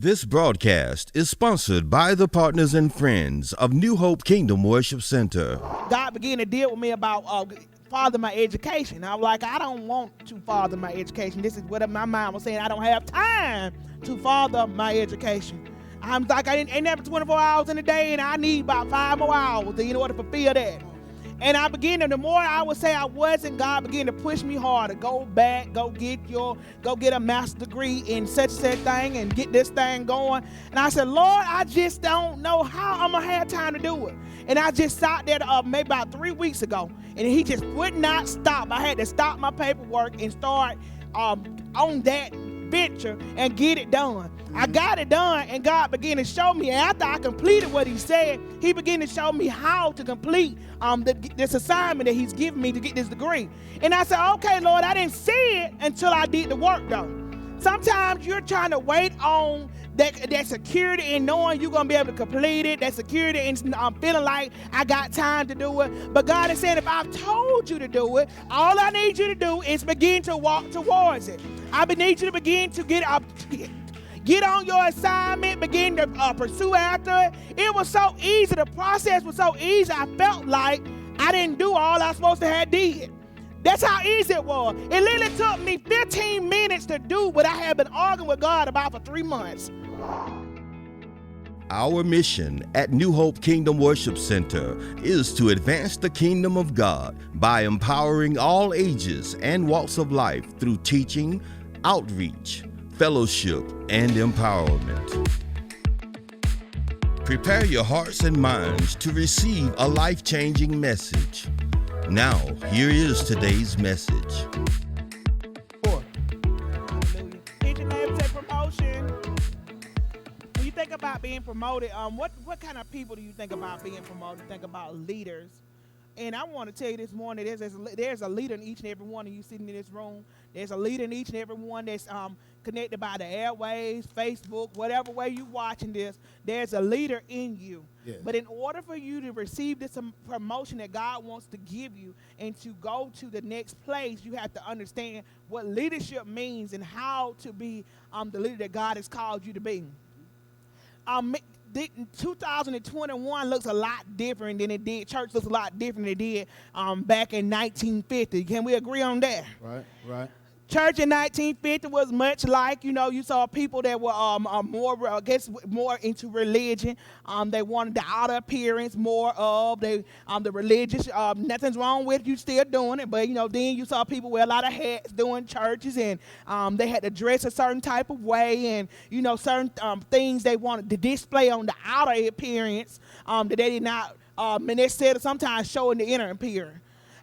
This broadcast is sponsored by the partners and friends of New Hope Kingdom Worship Center. God began to deal with me about father my education. I was like, I don't want to father my education. This is what my mind was saying. I don't have time to father my education. I'm like, I ain't never 24 hours in a day, and I need about 5 more hours in order to fulfill that. And I began to, the more I would say I wasn't, God began to push me harder. Go back, go get a master's degree in such and such thing and get this thing going. And I said, Lord, I just don't know how I'm going to have time to do it. And I just sat there maybe about 3 weeks ago, and he just would not stop. I had to stop my paperwork and start on that venture and get it done. I got it done, and God began to show me. After I completed what he said, he began to show me how to complete this assignment that he's given me to get this degree. And I said, okay, Lord, I didn't see it until I did the work, though. Sometimes you're trying to wait on that security and knowing you're going to be able to complete it, that security and feeling like I got time to do it. But God is saying, if I've told you to do it, all I need you to do is begin to walk towards it. I need you to begin to get on your assignment, begin to pursue after it. It was so easy. The process was so easy. I felt like I didn't do all I was supposed to have did. That's how easy it was. It literally took me 15 minutes to do what I had been arguing with God about for 3 months. Our mission at New Hope Kingdom Worship Center is to advance the kingdom of God by empowering all ages and walks of life through teaching, outreach, fellowship, and empowerment. Prepare your hearts and minds to receive a life-changing message. Now, here is today's message. Hallelujah. Hit your name, say promotion. When you think about being promoted, what kind of people do you think about being promoted? Think about leaders. And I want to tell you this morning, there's a leader in each and every one of you sitting in this room. There's a leader in each and every one that's connected by the airways, Facebook, whatever way you're watching this. There's a leader in you. Yes. But in order for you to receive this promotion that God wants to give you and to go to the next place, you have to understand what leadership means and how to be the leader that God has called you to be. 2021 looks a lot different than it did. Church looks a lot different than it did back in 1950. Can we agree on that? Right. Church in 1950 was much like, you saw people that were more into religion. They wanted the outer appearance more of the religious. Nothing's wrong with you still doing it, but then you saw people wear a lot of hats doing churches, and they had to dress a certain type of way, and certain things they wanted to display on the outer appearance that they did not necessarily sometimes show in the inner appearance.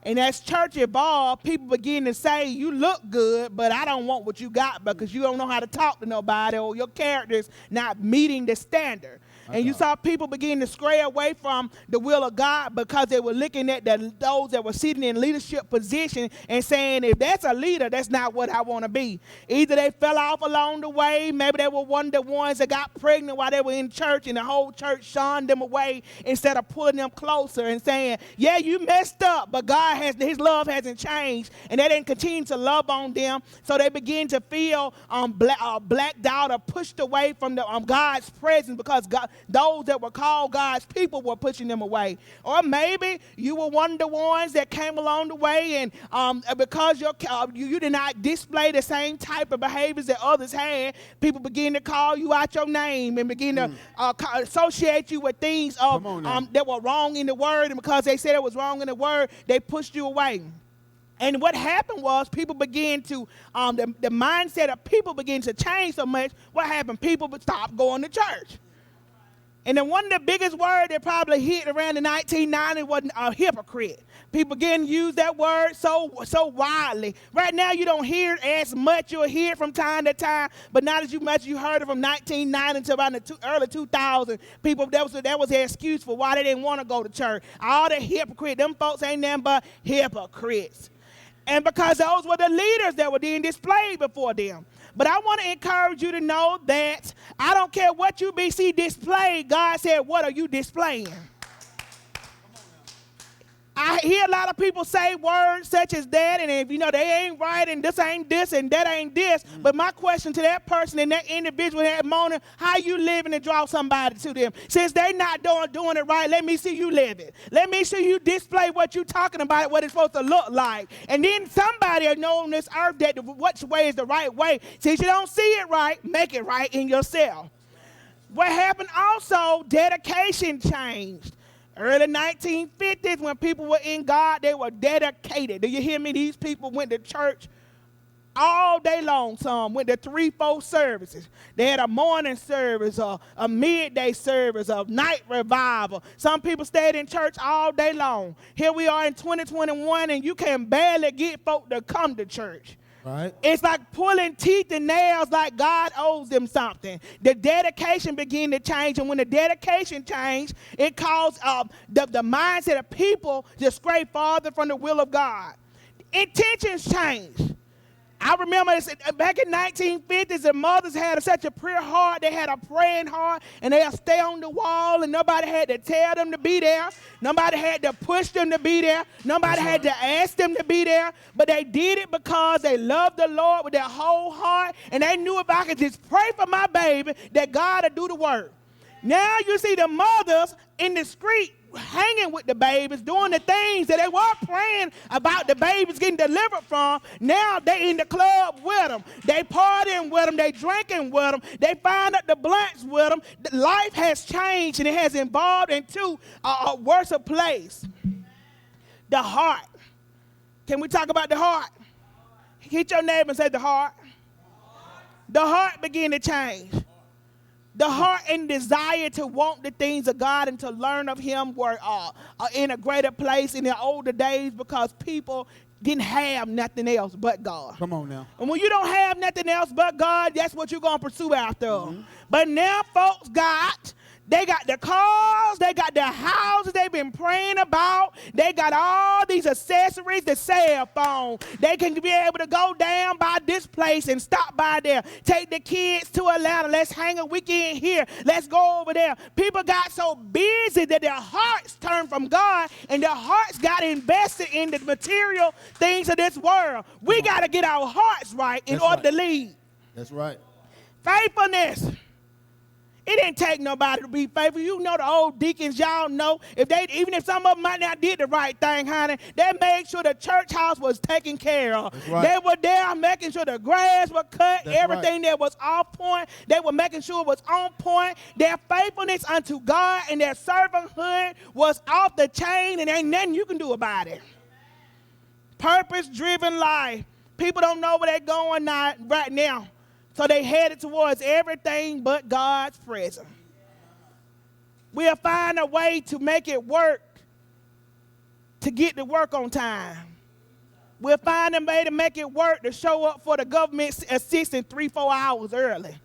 And as church evolved, people begin to say, you look good, but I don't want what you got because you don't know how to talk to nobody, or your character's not meeting the standard. And you saw people begin to stray away from the will of God because they were looking at those that were sitting in leadership position and saying, if that's a leader, that's not what I want to be. Either they fell off along the way, maybe they were one of the ones that got pregnant while they were in church, and the whole church shunned them away instead of pulling them closer and saying, yeah, you messed up, but his love hasn't changed, and they didn't continue to love on them, so they begin to feel blacked out or pushed away from the God's presence because those that were called God's people were pushing them away. Or maybe you were one of the ones that came along the way, and because you did not display the same type of behaviors that others had, people begin to call you out your name and begin to associate you with things that were wrong in the word, and because they said it was wrong in the word, they pushed you away. And what happened was people began to, the mindset of people began to change so much. What happened? People would stop going to church. And then one of the biggest words that probably hit around the 1990s was a hypocrite. People began to use that word so widely. Right now you don't hear it as much. You'll hear it from time to time, but not as much you heard it from 1990 until about the early 2000s. People, that was their excuse for why they didn't want to go to church. All the hypocrites, them folks ain't nothing but hypocrites. And because those were the leaders that were being displayed before them. But I want to encourage you to know that I don't care what you see displayed. God said, what are you displaying? I hear a lot of people say words such as that, and if they ain't right, and this ain't this, and that ain't this. But my question to that person and that individual in that moment, how you living to draw somebody to them? Since they not doing it right, let me see you live it. Let me see you display what you talking about, what it's supposed to look like. And then somebody will know on this earth that which way is the right way. Since you don't see it right, make it right in yourself. What happened also, dedication changed. Early 1950s, when people were in God, they were dedicated. Do you hear me? These people went to church all day long. Some went to 3-4 services. They had a morning service, a midday service, a night revival. Some people stayed in church all day long. Here we are in 2021, and you can barely get folk to come to church. Right. It's like pulling teeth and nails, like God owes them something. The dedication began to change, and when the dedication changed, it caused the mindset of people to stray farther from the will of God. Intentions changed. I remember back in 1950s, the mothers had such a prayer heart. They had a praying heart, and they'll stay on the wall, and nobody had to tell them to be there. Nobody had to push them to be there. Nobody had to ask them to be there. But they did it because they loved the Lord with their whole heart, and they knew if I could just pray for my baby, that God would do the work. Now you see the mothers in the street hanging with the babies, doing the things that they were praying about the babies getting delivered from. Now they in the club with them. They partying with them. They drinking with them. They find out the blunts with them. Life has changed, and it has evolved into a worse place. The heart. Can we talk about the heart? Hit your neighbor and say the heart. The heart began to change. The heart and desire to want the things of God and to learn of Him were in a greater place in the older days, because people didn't have nothing else but God. Come on now. And when you don't have nothing else but God, that's what you're going to pursue after. But now folks they got the cars, they got the houses they've been praying about. They got all these accessories, the cell phone. They can be able to go down by this place and stop by there. Take the kids to Atlanta. Let's hang a weekend here. Let's go over there. People got so busy that their hearts turned from God, and their hearts got invested in the material things of this world. We got to get our hearts right in order to lead. That's right. Faithfulness. It didn't take nobody to be faithful. You know the old deacons, y'all know, even if some of them might not did the right thing, honey, they made sure the church house was taken care of. That's right. They were there making sure the grass was cut, That's everything that was off point. They were making sure it was on point. Their faithfulness unto God and their servanthood was off the chain, and ain't nothing you can do about it. Purpose-driven life. People don't know where they're going right now. So they headed towards everything but God's presence. We'll find a way to make it work, to get to work on time. We'll find a way to make it work to show up for the government assistance 3-4 hours early.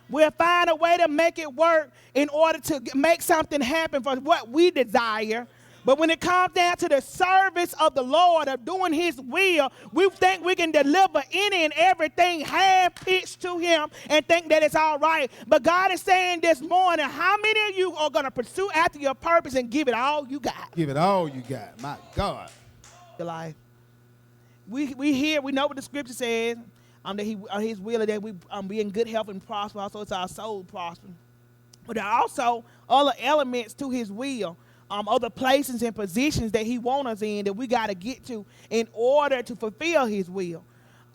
We'll find a way to make it work in order to make something happen for what we desire. But when it comes down to the service of the Lord, of doing His will, we think we can deliver any and everything half-pitched to Him and think that it's all right. But God is saying this morning, how many of you are going to pursue after your purpose and give it all you got? Give it all you got. My God. Your life. We know what the scripture says, that His will is that we be in good health and prosper. Also, it's our soul prosper. But there are also other elements to His will. Other places and positions that He wants us in that we got to get to in order to fulfill His will.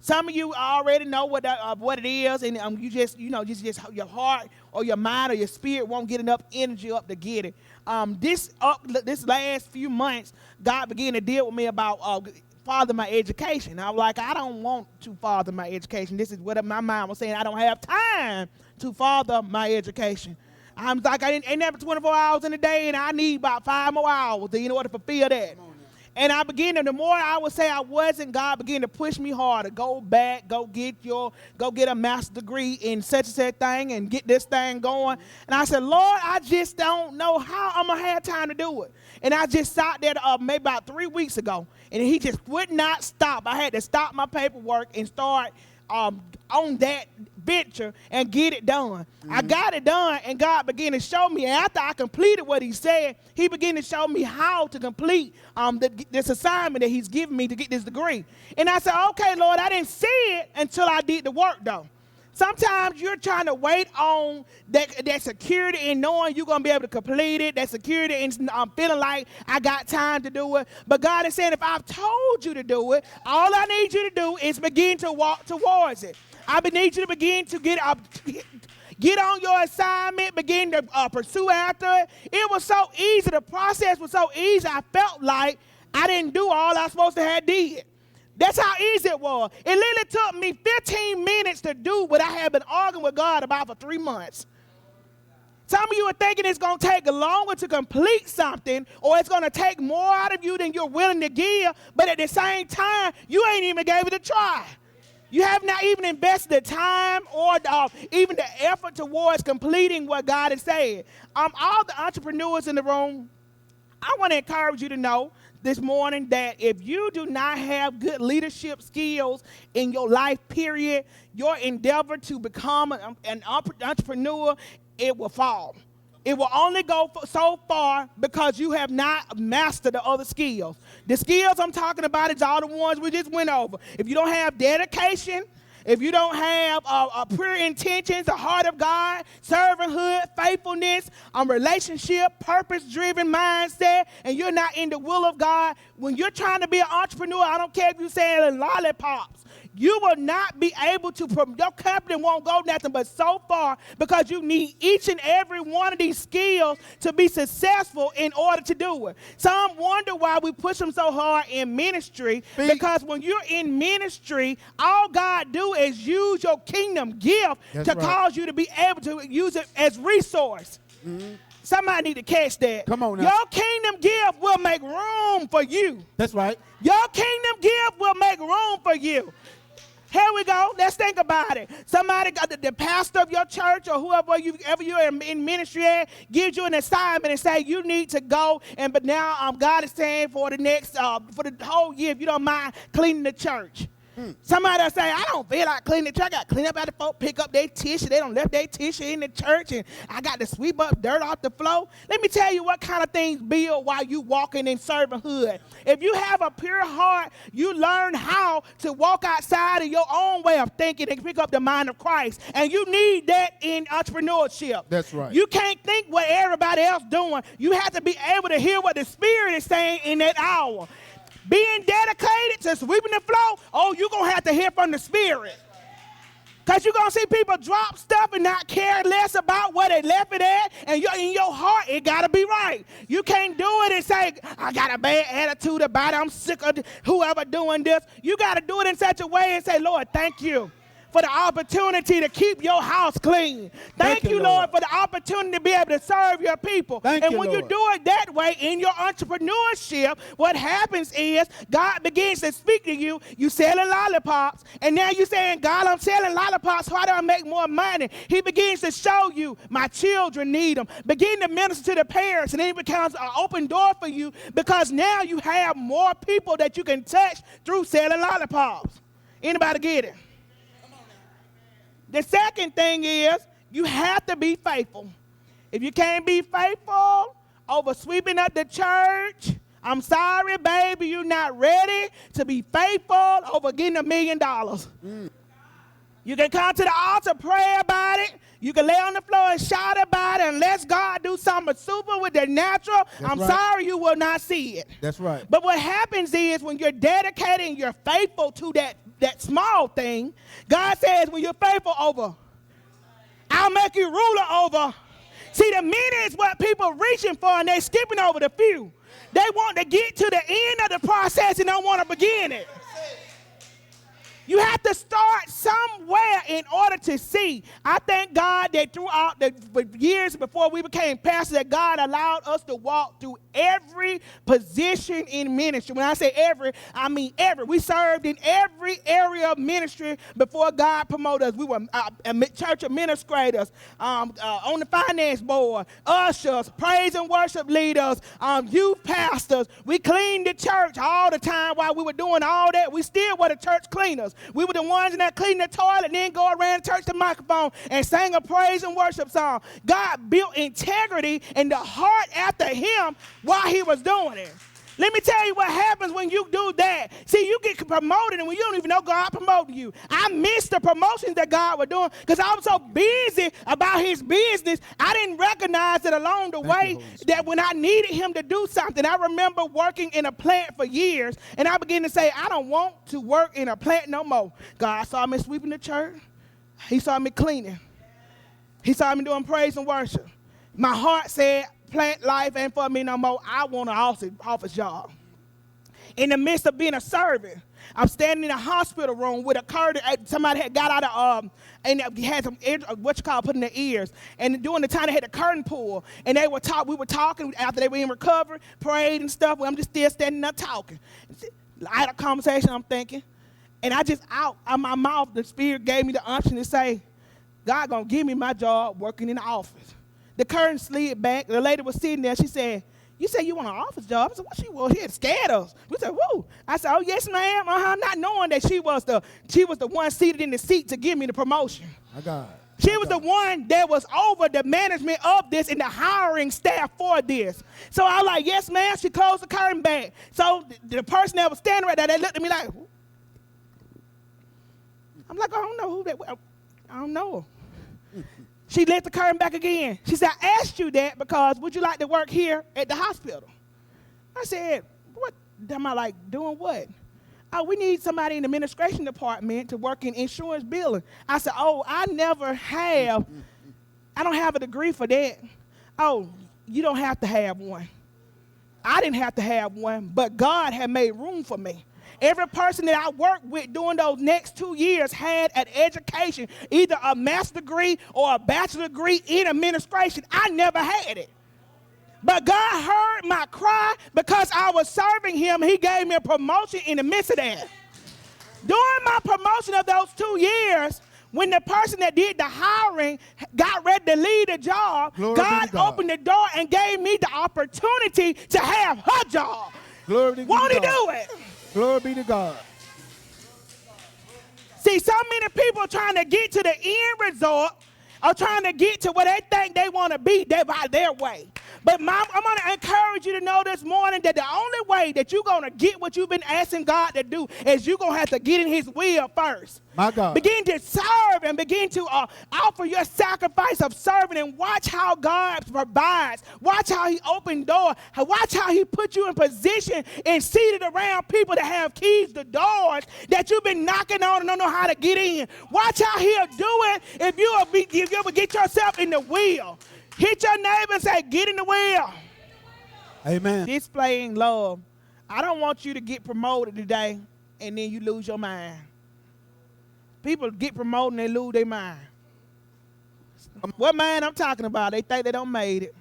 Some of you already know what it is, and you just your heart or your mind or your spirit won't get enough energy up to get it. This last few months, God began to deal with me about father my education. I was like, I don't want to father my education. This is what my mind was saying. I don't have time to father my education. I'm like, I ain't never 24 hours in a day, and I need about 5 more hours in order to fulfill that. And the more I would say I wasn't, God began to push me harder. Go back, go get a master's degree in such and such thing and get this thing going. And I said, Lord, I just don't know how I'm going to have time to do it. And I just sat there maybe about 3 weeks ago, and He just would not stop. I had to stop my paperwork and start on that venture and get it done. I got it done, and God began to show me. After I completed what he said, he began to show me how to complete this assignment that he's given me to get this degree. And I said, okay, Lord, I didn't see it until I did the work, though. Sometimes you're trying to wait on that security and knowing you're going to be able to complete it, that security and feeling like I got time to do it. But God is saying, if I've told you to do it, all I need you to do is begin to walk towards it. I need you to begin to get on your assignment, begin to pursue after it. It was so easy. The process was so easy. I felt like I didn't do all I was supposed to have did. That's how easy it was. It literally took me 15 minutes to do what I had been arguing with God about for 3 months. Some of you are thinking it's going to take longer to complete something, or it's going to take more out of you than you're willing to give, but at the same time, you ain't even gave it a try. You have not even invested the time or even the effort towards completing what God has said. All the entrepreneurs in the room, I want to encourage you to know this morning that if you do not have good leadership skills in your life, period, your endeavor to become an entrepreneur, it will fall. It will only go so far because you have not mastered the other skills. The skills I'm talking about is all the ones we just went over. If you don't have dedication, if you don't have pure intentions, the heart of God, servanthood, faithfulness, relationship, purpose-driven mindset, and you're not in the will of God, when you're trying to be an entrepreneur, I don't care if you're selling lollipops, you will not be able to, your company won't go nothing but so far because you need each and every one of these skills to be successful in order to do it. Some wonder why we push them so hard in ministry, because when you're in ministry, all God do is use your kingdom gift cause you to be able to use it as resource. Mm-hmm. Somebody need to catch that. Come on now. Your kingdom gift will make room for you. That's right. Your kingdom gift will make room for you. Here we go. Let's think about it. Somebody got the pastor of your church or whoever you're in ministry at gives you an assignment and say you need to go. But now God is saying for the next for the whole year, if you don't mind cleaning the church. Somebody will say, I don't feel like cleaning the church. I got to clean up after folks, pick up their tissue. They don't left their tissue in the church, and I got to sweep up dirt off the floor. Let me tell you what kind of things build while you walking in servanthood. If you have a pure heart, you learn how to walk outside of your own way of thinking and pick up the mind of Christ. And you need that in entrepreneurship. That's right. You can't think what everybody else doing. You have to be able to hear what the Spirit is saying in that hour. Being dedicated to sweeping the floor, you're going to have to hear from the Spirit. Because you're going to see people drop stuff and not care less about where they left it at. And in your heart, it got to be right. You can't do it and say, I got a bad attitude about it. I'm sick of whoever doing this. You got to do it in such a way and say, Lord, thank you for the opportunity to keep your house clean. Thank you, Lord, for the opportunity to be able to serve your people. And when you do it that way in your entrepreneurship, what happens is God begins to speak to you. You selling lollipops, and now you're saying, God, I'm selling lollipops. How do I make more money? He begins to show you, my children need them. Begin to minister to the parents, and then it becomes an open door for you because now you have more people that you can touch through selling lollipops. Anybody get it? The second thing is you have to be faithful. If you can't be faithful over sweeping up the church, I'm sorry, baby, you're not ready to be faithful over getting $1 million. You can come to the altar, pray about it. You can lay on the floor and shout about it. Unless God do something super with the natural, sorry, you will not see it. That's right. But what happens is when you're dedicated and you're faithful to that small thing, God says when you're faithful over, I'll make you ruler over. See, the many is what people are reaching for, and they're skipping over the few. They want to get to the end of the process and don't want to begin it. You have to start somewhere in order to see. I thank God that throughout the years before we became pastors, that God allowed us to walk through every position in ministry. When I say every, I mean every. We served in every area of ministry before God promoted us. We were church administrators, on the finance board, ushers, praise and worship leaders, youth pastors. We cleaned the church all the time while we were doing all that. We still were the church cleaners. We were the ones that cleaned the toilet, then go around and touch the microphone and sang a praise and worship song. God built integrity in the heart after him while he was doing it. Let me tell you what happens when you do that. See, you get promoted, and when you don't even know God promoted you. I missed the promotions that God was doing because I was so busy about his business, I didn't recognize it along the way that when I needed him to do something. I remember working in a plant for years, and I began to say, I don't want to work in a plant no more. God saw me sweeping the church. He saw me cleaning. He saw me doing praise and worship. My heart said, plant life ain't for me no more. I want an office job. In the midst of being a servant, I'm standing in a hospital room with a curtain. Somebody had got out of, and had some, put in their ears. And during the time they had the curtain pulled, and we were talking after they were in recovery, prayed and stuff. I'm just still standing there talking. I had a conversation, I'm thinking. And I just, out of my mouth, the Spirit gave me the unction to say, God gonna give me my job working in the office. The curtain slid back. The lady was sitting there. She said, you said you want an office job? I said, what she was? She had scared us. We said, whoa. I said, oh, yes, ma'am. Not knowing that she was the one seated in the seat to give me the promotion. My God. She was the one that was over the management of this and the hiring staff for this. So I was like, yes, ma'am. She closed the curtain back. So the person that was standing right there, they looked at me like, who? I'm like, I don't know who that was. I don't know. She let the curtain back again. She said, I asked you that because would you like to work here at the hospital? I said, what am I like doing what? Oh, we need somebody in the administration department to work in insurance billing. I said, oh, I don't have a degree for that. Oh, you don't have to have one. I didn't have to have one, but God had made room for me. Every person that I worked with during those next 2 years had an education, either a master's degree or a bachelor's degree in administration. I never had it. But God heard my cry because I was serving him. He gave me a promotion in the midst of that. During my promotion of those 2 years, when the person that did the hiring got ready to leave the job, God opened the door and gave me the opportunity to have her job. Won't he do it? Glory be to God. See, so many people are trying to get to the end result or trying to get to where they think they want to be by their way. But I'm going to encourage you to know this morning that the only way that you're going to get what you've been asking God to do is you're going to have to get in his will first. My God. Begin to serve and begin to offer your sacrifice of serving and watch how God provides. Watch how he opened doors. Watch how he put you in position and seated around people that have keys to doors that you've been knocking on and don't know how to get in. Watch how he'll do it if you ever get yourself in the wheel. Hit your neighbor and say, get in the wheel. Amen. Displaying love. I don't want you to get promoted today and then you lose your mind. People get promoted and they lose their mind. What mind I'm talking about? They think they don't made it.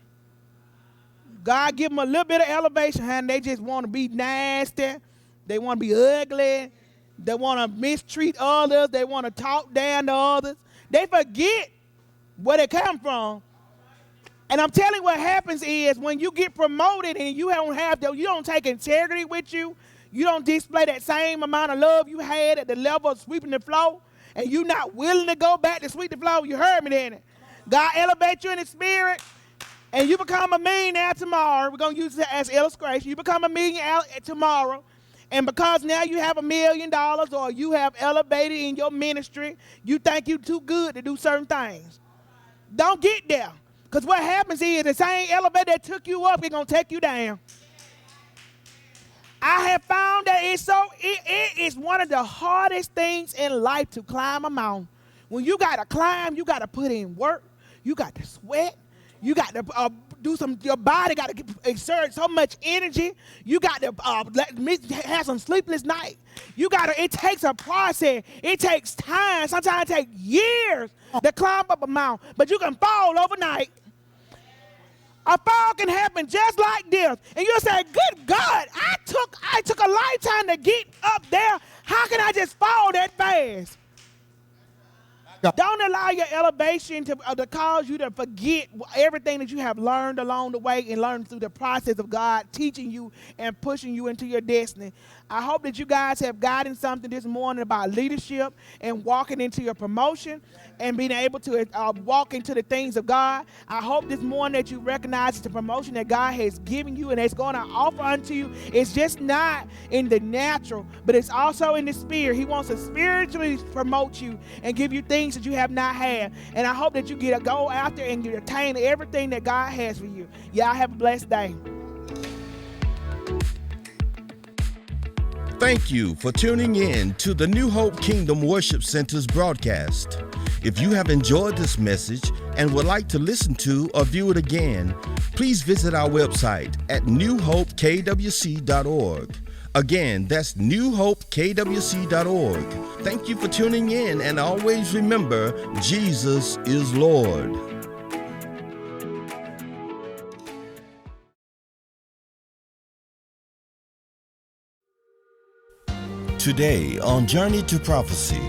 God give them a little bit of elevation, and they just want to be nasty. They want to be ugly. They want to mistreat others. They want to talk down to others. They forget where they come from. And I'm telling you what happens is when you get promoted and you don't take integrity with you, you don't display that same amount of love you had at the level of sweeping the floor, and you're not willing to go back to sweep the floor, you heard me then. God elevates you in the spirit, and you become a millionaire tomorrow. We're going to use it as illustration. You become a millionaire tomorrow, and because now you have $1 million or you have elevated in your ministry, you think you're too good to do certain things. Don't get there. Because what happens is the same elevator that took you up is going to take you down. I have found that it is one of the hardest things in life to climb a mountain. When you got to climb, you got to put in work. You got to sweat. You got to your body got to exert so much energy. You got to have some sleepless night. It takes a process. It takes time. Sometimes it takes years to climb up a mountain. But you can fall overnight. A fall can happen just like this. And you'll say, good God, I took a lifetime to get up there. How can I just fall that fast? God. Don't allow your elevation to cause you to forget everything that you have learned along the way and learned through the process of God teaching you and pushing you into your destiny. I hope that you guys have gotten something this morning about leadership and walking into your promotion and being able to walk into the things of God. I hope this morning that you recognize the promotion that God has given you and it's going to offer unto you. It's just not in the natural, but it's also in the spirit. He wants to spiritually promote you and give you things that you have not had. And I hope that you go out there and you attain everything that God has for you. Y'all have a blessed day. Thank you for tuning in to the New Hope Kingdom Worship Center's broadcast. If you have enjoyed this message and would like to listen to or view it again, please visit our website at newhopekwc.org. Again, that's newhopekwc.org. Thank you for tuning in, and always remember, Jesus is Lord. Today on Journey to Prophecy.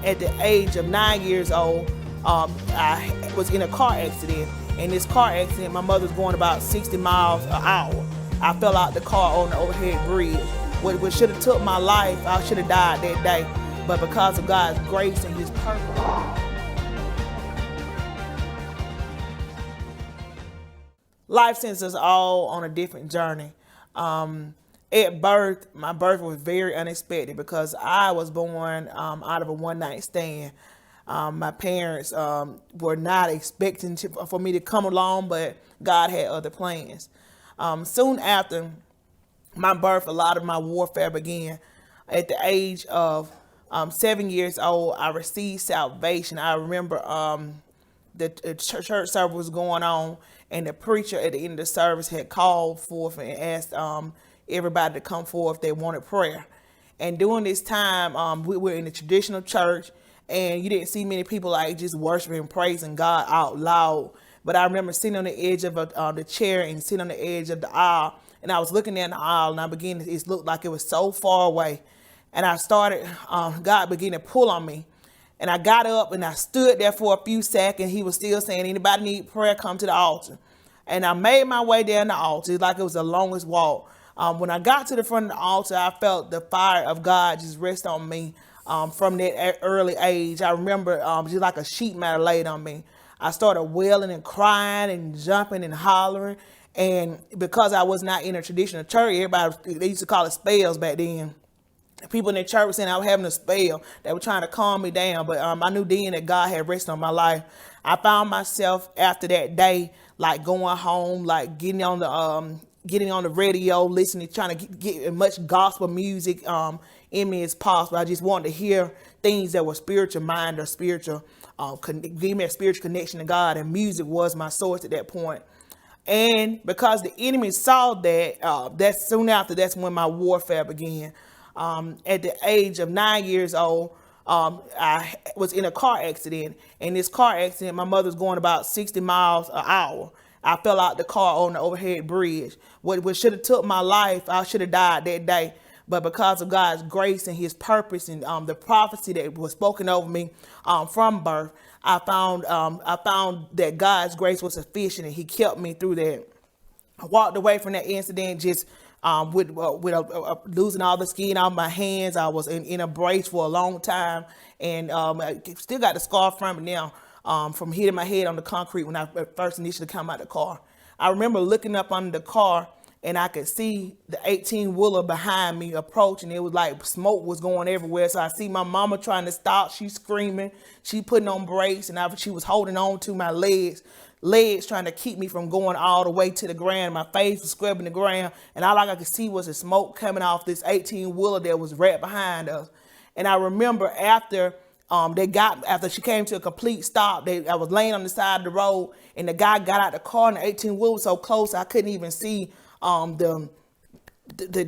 At the age of 9 years old, I was in a car accident. In this car accident, my mother was going about 60 miles an hour. I fell out the car on the overhead bridge. What should have took my life, I should have died that day. But because of God's grace and his purpose. Life sends us all on a different journey. At birth, my birth was very unexpected because I was born out of a one-night stand. My parents were not expecting for me to come along, but God had other plans. Soon after my birth, a lot of my warfare began. At the age of 7 years old, I received salvation. I remember the church service was going on, and the preacher at the end of the service had called forth and asked everybody to come forth if they wanted prayer. And during this time, we were in the traditional church, and you didn't see many people like just worshiping and praising God out loud. But I remember sitting on the edge of the chair and sitting on the edge of the aisle, and I was looking down the aisle, and it looked like it was so far away. And I started, God began to pull on me. And I got up and I stood there for a few seconds. He was still saying, anybody need prayer, come to the altar. And I made my way down the altar. It's like it was the longest walk. When I got to the front of the altar, I felt the fire of God just rest on me from that early age. I remember just like a sheet matter laid on me. I started wailing and crying and jumping and hollering. And because I was not in a traditional church, they used to call it spells back then. People in the church were saying I was having a spell. They were trying to calm me down. But I knew then that God had rested on my life. I found myself after that day, like going home, like getting on the radio, listening, trying to get as much gospel music in me as possible. I just wanted to hear things that were spiritual mind or spiritual, give me a spiritual connection to God. And music was my source at that point. And because the enemy saw that, that's when my warfare began. At the age of 9 years old, I was in a car accident. In this car accident, my mother was going about 60 miles an hour. I fell out the car on the overhead bridge. What should have took my life, I should have died that day. But because of God's grace and his purpose and the prophecy that was spoken over me from birth, I found that God's grace was sufficient and he kept me through that. I walked away from that incident just with losing all the skin off my hands. I was in a brace for a long time, and I still got the scar from it now, from hitting my head on the concrete when I first initially came out of the car. I remember looking up under the car, and I could see the 18-wheeler behind me approaching. It was like smoke was going everywhere. So I see my mama trying to stop. She's screaming. She putting on brakes, and she was holding on to my legs trying to keep me from going all the way to the ground. My face was scrubbing the ground, and all I could see was the smoke coming off this 18-wheeler that was right behind us. And I remember after she came to a complete stop, I was laying on the side of the road, and the guy got out the car, and the 18-wheeler was so close I couldn't even see the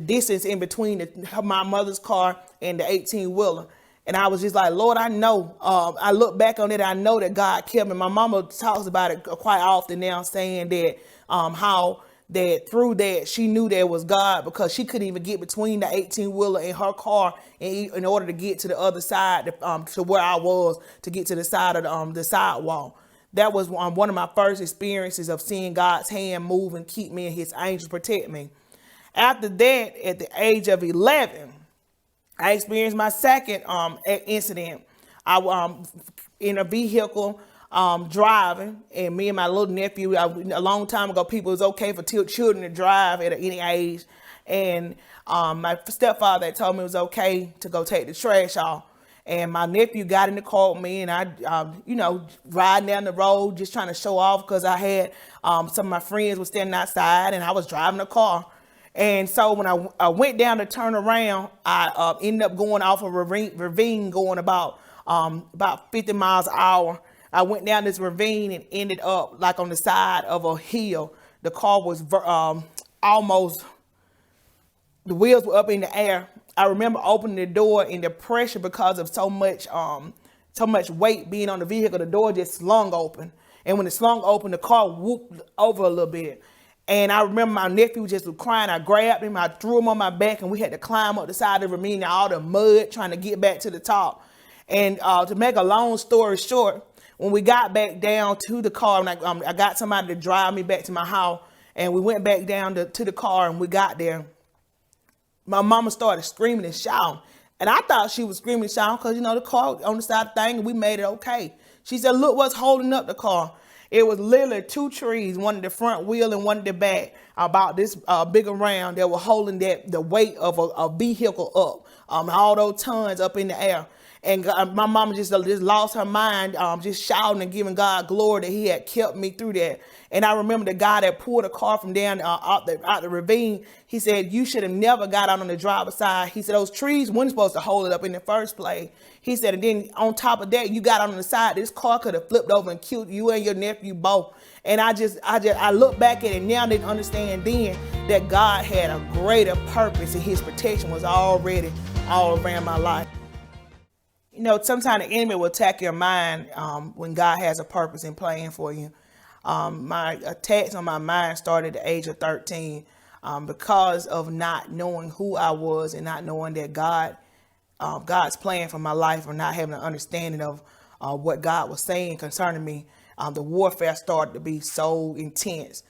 distance in between my mother's car and the 18-wheeler. And I was just like, Lord, I know. I look back on it, I know that God kept me. My mama talks about it quite often now, saying that how that through that she knew there was God, because she couldn't even get between the 18-wheeler and her car in order to get to the other side, to where I was, to get to the side of the sidewalk. That was one of my first experiences of seeing God's hand move and keep me and his angels protect me. After that, at the age of 11, I experienced my second incident. I in a vehicle driving, and me and my little nephew, a long time ago, people, it was okay for children to drive at any age. And my stepfather had told me it was okay to go take the trash off. And my nephew got in the car with me, and I, riding down the road, just trying to show off, because I had some of my friends were standing outside, and I was driving the car. And so when I went down to turn around, I ended up going off a ravine going about 50 miles an hour. I went down this ravine and ended up like on the side of a hill. The car was almost, the wheels were up in the air. I remember opening the door, and the pressure, because of so much weight being on the vehicle, the door just slung open. And when it slung open, the car whooped over a little bit. And I remember my nephew just was crying. I grabbed him, I threw him on my back, and we had to climb up the side of the ravine, all the mud, trying to get back to the top. And to make a long story short, when we got back down to the car, and I got somebody to drive me back to my house, and we went back down to the car, and we got there. My mama started screaming and shouting. And I thought she was screaming and shouting because, the car on the side of the thing, and we made it okay. She said, look what's holding up the car. It was literally two trees, one at the front wheel and one at the back, about this big around, that were holding the weight of a vehicle up, all those tons up in the air. And my mama just lost her mind, just shouting and giving God glory that he had kept me through that. And I remember the guy that pulled the car from down out the ravine. He said, you should have never got out on the driver's side. He said, those trees weren't supposed to hold it up in the first place. He said, and then on top of that, you got out on the side. This car could have flipped over and killed you and your nephew both. And I look back at it now, didn't understand then that God had a greater purpose, and his protection was already all around my life. Sometimes the enemy will attack your mind when God has a purpose and plan for you. My attacks on my mind started at the age of 13 because of not knowing who I was, and not knowing that God's plan for my life, or not having an understanding of what God was saying concerning me. The warfare started to be so intense.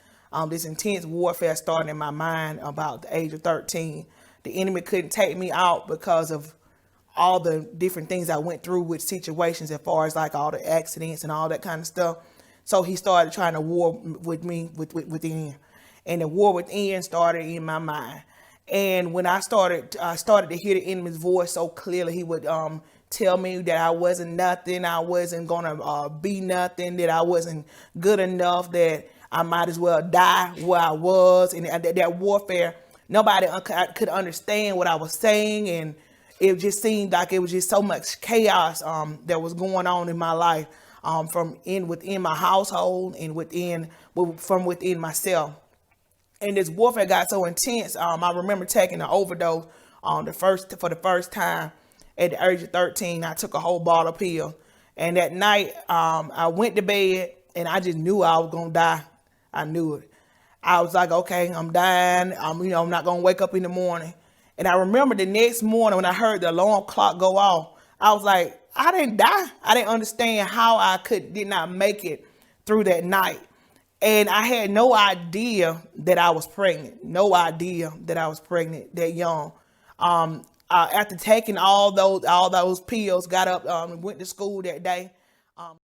This intense warfare started in my mind about the age of 13. The enemy couldn't take me out because of all the different things I went through with situations, as far as like all the accidents and all that kind of stuff. So he started trying to war with me within, and the war within started in my mind. And when I started to hear the enemy's voice so clearly, he would tell me that I wasn't nothing, I wasn't gonna be nothing, that I wasn't good enough, that I might as well die where I was. And that warfare, nobody could understand what I was saying, and it just seemed like it was just so much chaos that was going on in my life, within my household and from within myself. And this warfare got so intense. I remember taking an overdose for the first time at the age of 13. I took a whole bottle of pills, and that night I went to bed, and I just knew I was gonna die. I knew it. I was like, okay, I'm dying. I'm not gonna wake up in the morning. And I remember the next morning when I heard the alarm clock go off, I was like, I didn't die. I didn't understand how I did not make it through that night. And I had no idea that I was pregnant. No idea that I was pregnant that young. After taking all those pills, got up and went to school that day.